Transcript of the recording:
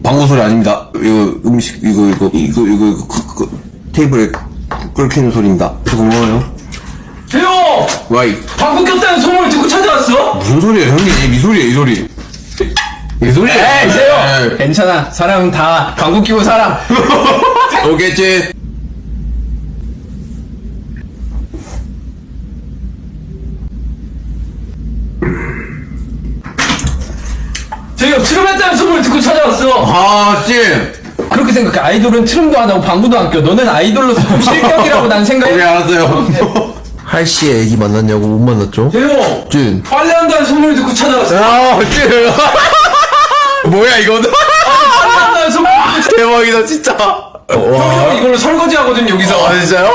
방구 소리 아닙니다. 이거 음식, 이거, 테이블에 끓이는 소리입니다. 저거 뭐예요? 태호! 와이. 방구 꼈다는 소문을 듣고 찾아왔어? 무슨 소리야, 형님? 이 소리야, 이 소리. 이 소리야. 에이, 태호! 괜찮아. 사람은 다 방구 끼고 살아. 오겠지? 태호, 트름했다는 소문을 듣고 찾아왔어. 아, 씨. 그렇게 생각해. 아이돌은 트름도 안 하고 방구도 안 껴. 너는 아이돌로서 실격이라고 난 생각해. 오케이, 알았어요. 할씨의 애기 만났냐고 못 만났죠? 태호! 찐. 빨래한다는 소문을 듣고 찾아왔어. 아, 씨. 뭐야, 이거는? 빨래한다는 소문을 듣고 대박이다, 진짜. 형 이걸로 설거지 하거든, 여기서. 아, 진짜요?